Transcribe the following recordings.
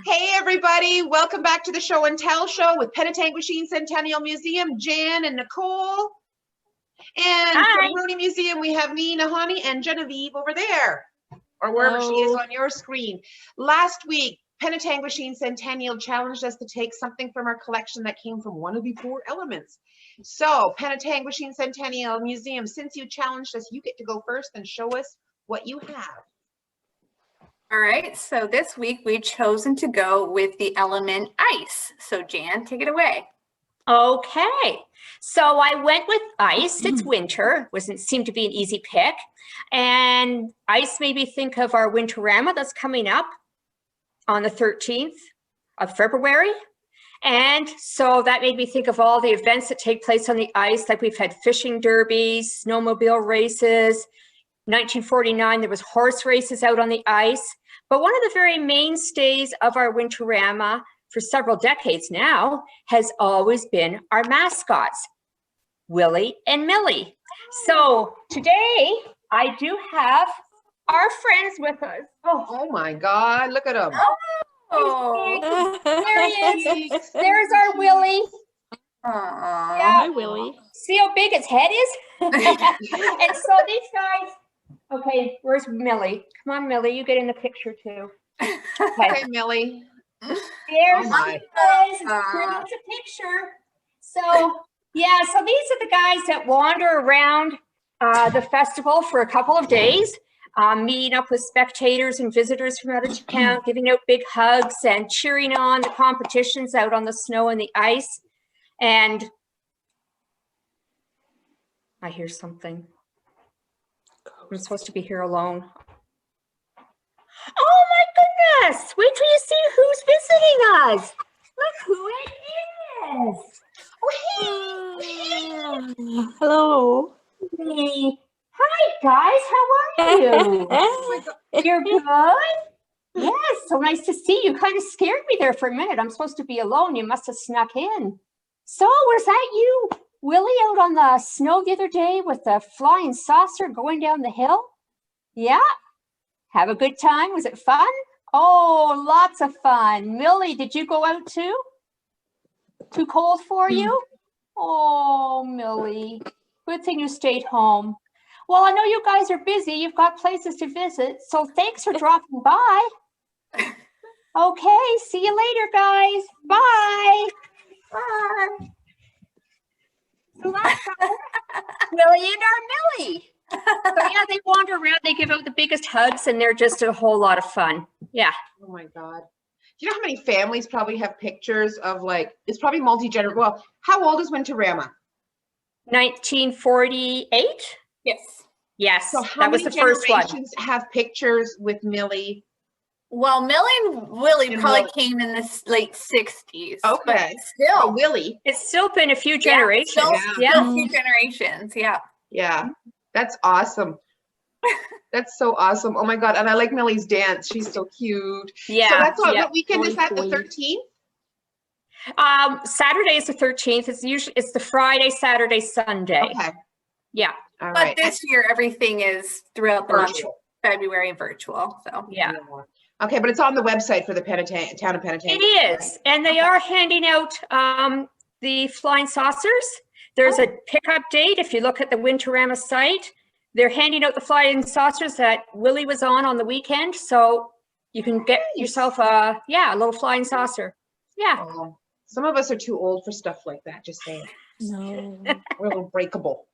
Hey everybody, welcome back to the Show and Tell show with Penetanguishene Centennial Museum, Jan and Nicole. And for the Huronia Museum, we have me, Nahani, and Genevieve over there, or wherever she is on your screen. Last week, Penetanguishene Centennial challenged us to take something from our collection that came from one of the 4 elements. So, Penetanguishene Centennial Museum, since you challenged us, you get to go first and show us what you have. All right, so this week we've chosen to go with the element ice. So Jan, take it away. Okay, so I went with ice. It's winter, seemed to be an easy pick. And ice made me think of our Winterama that's coming up on the 13th of February. And so that made me think of all the events that take place on the ice, like we've had fishing derbies, snowmobile races. 1949, there was horse races out on the ice. But one of the very mainstays of our Winterama for several decades now has always been our mascots, Willie and Millie. So today I do have our friends with us. Oh my God, look at them. Oh, there he is. There's our Willie. Aww. Yeah. Hi, Willie. See how big his head is? And so these guys, okay, where's Millie? Come on, Millie, you get in the picture too. Okay, Millie. There's my. guys. There's a picture. So yeah, so these are the guys that wander around the festival for a couple of days, meeting up with spectators and visitors from out of town, giving out big hugs and cheering on the competitions out on the snow and the ice. And I hear something. I'm supposed to be here alone. Oh my goodness! Wait till you see who's visiting us. Look who it is. Oh, hey. Hello. Hey. Hi guys, how are you? You're good? Yes, so nice to see you. Kind of scared me there for a minute. I'm supposed to be alone. You must have snuck in. So was that you, Willie, out on the snow the other day with the flying saucer going down the hill? Yeah? Have a good time? Was it fun? Oh, lots of fun. Millie, did you go out too? Too cold for you? Oh, Millie, good thing you stayed home. Well, I know you guys are busy. You've got places to visit, so thanks for dropping by. Okay, see you later, guys. Bye. Bye. So that's Willie and our Millie. So yeah, they wander around, they give out the biggest hugs, and they're just a whole lot of fun. Yeah. Oh my God. Do you know how many families probably have pictures of, like, it's probably multi-generational. Well, how old is Winterama? 1948? Yes. Yes, So how that was many the first one. generations have pictures with Millie? Well, Millie and Willie And probably Willie. came in the late 60s. Okay. But still. Oh, Willie. It's still been a few generations. Still Yeah. a few generations. Yeah. Yeah, that's awesome. That's so awesome. Oh my God. And I like Millie's dance. She's so cute. Yeah. So that's all. Yeah. What weekend is that? The 13th? Saturday is the 13th. It's the Friday, Saturday, Sunday. Okay. Yeah. All But right. this year, everything is throughout the month, Virtual. February, virtual. So Yeah. Okay, but it's on the website for the town of Penetanguishene. It is. And they are handing out the flying saucers. There's a pickup date. If you look at the Winterama site, they're handing out the flying saucers that Willie was on the weekend. So you can get yourself a little flying saucer. Yeah. Oh, some of us are too old for stuff like that. Just saying. No. We're a little breakable.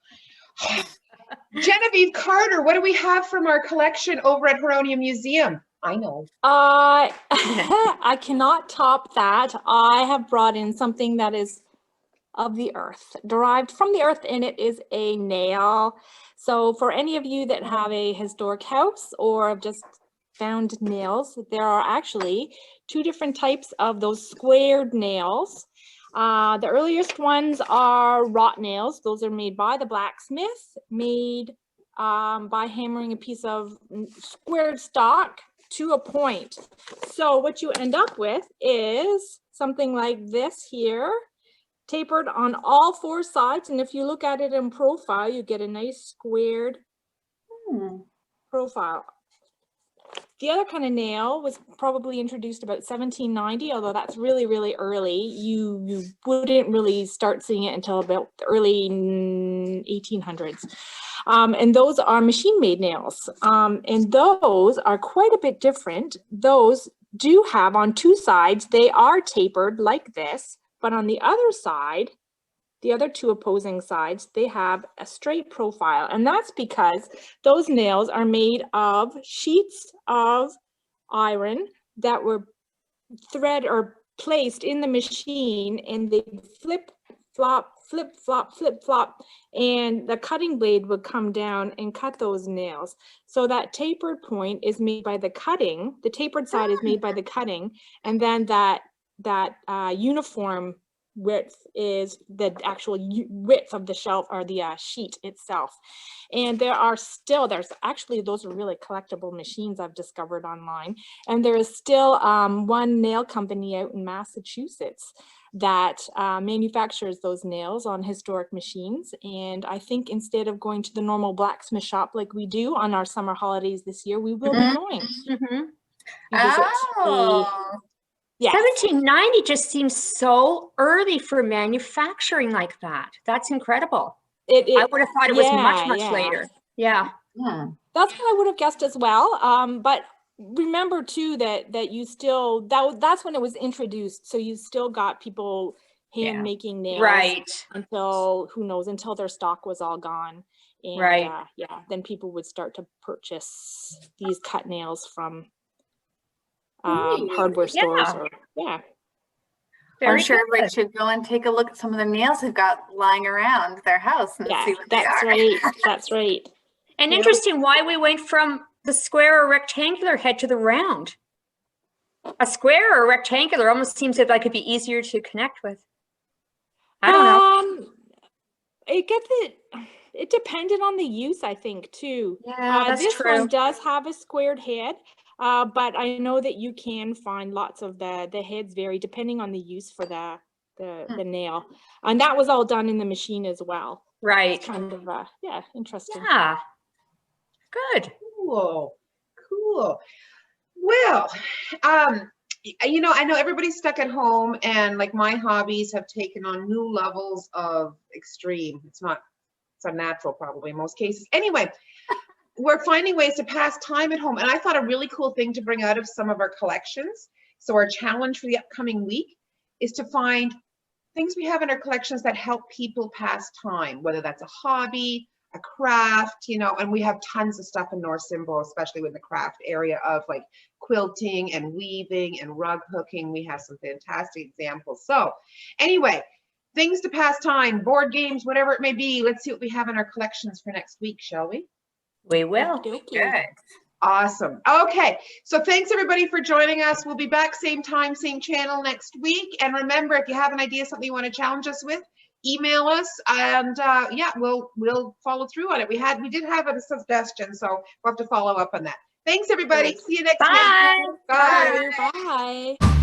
Genevieve Carter, what do we have from our collection over at Huronia Museum? I know. I cannot top that. I have brought in something that is of the earth, derived from the earth, and it is a nail. So for any of you that have a historic house or have just found nails, there are actually 2 different types of those squared nails. The earliest ones are wrought nails. Those are made by the blacksmith, made by hammering a piece of squared stock to a point. So what you end up with is something like this here, tapered on all 4 sides. And if you look at it in profile, you get a nice squared profile. the other kind of nail was probably introduced about 1790, although that's really, really early. You wouldn't really start seeing it until about the early 1800s. And those are machine-made nails. And those are quite a bit different. Those do have on two sides, they are tapered like this, but on the other side, the other two opposing sides, they have a straight profile. And that's because those nails are made of sheets of iron that were thread or placed in the machine, and they flip, flop, flip, flop, flip, flop, and the cutting blade would come down and cut those nails. So that tapered point is made by the cutting, the tapered side is made by the cutting, and then that uniform width is the actual width of the shelf or the sheet itself. And there's actually, those are really collectible machines I've discovered online. And there is still one nail company out in Massachusetts that manufactures those nails on historic machines. And I think instead of going to the normal blacksmith shop like we do on our summer holidays this year, we will be going to visit Yes. 1790 just seems so early for manufacturing like that. That's incredible. I would have thought it was much later. Yeah. That's what I would have guessed as well. But remember too that you still, that's when it was introduced. So you still got people hand making nails until, who knows, until their stock was all gone. And then people would start to purchase these cut nails from hardware stores. I'm sure everybody should go and take a look at some of the nails they've got lying around their house and see what they are. Right. That's right. And interesting why we went from the square or rectangular head to the round. A square or rectangular almost seems like it could be easier to connect with. I don't know. It depended on the use, I think, too. Yeah, that's this true. one does have a squared head. But I know that you can find lots of the heads vary depending on the use for the nail. And that was all done in the machine as well. Right. It's kind of, interesting. Yeah. Good. Cool. Well, I know everybody's stuck at home, and like my hobbies have taken on new levels of extreme. It's unnatural probably in most cases. Anyway, we're finding ways to pass time at home. And I thought a really cool thing to bring out of some of our collections. So our challenge for the upcoming week is to find things we have in our collections that help people pass time, whether that's a hobby, a craft, and we have tons of stuff in North Simcoe, especially in the craft area of like quilting and weaving and rug hooking. We have some fantastic examples. So anyway, things to pass time, board games, whatever it may be. Let's see what we have in our collections for next week, shall we? We will. Good. Awesome. Okay. So thanks everybody for joining us. We'll be back same time, same channel next week. And remember, if you have an idea, something you want to challenge us with, email us, and we'll follow through on it. We did have a suggestion, so we'll have to follow up on that. Thanks everybody. See you next week. Bye. Bye. Bye.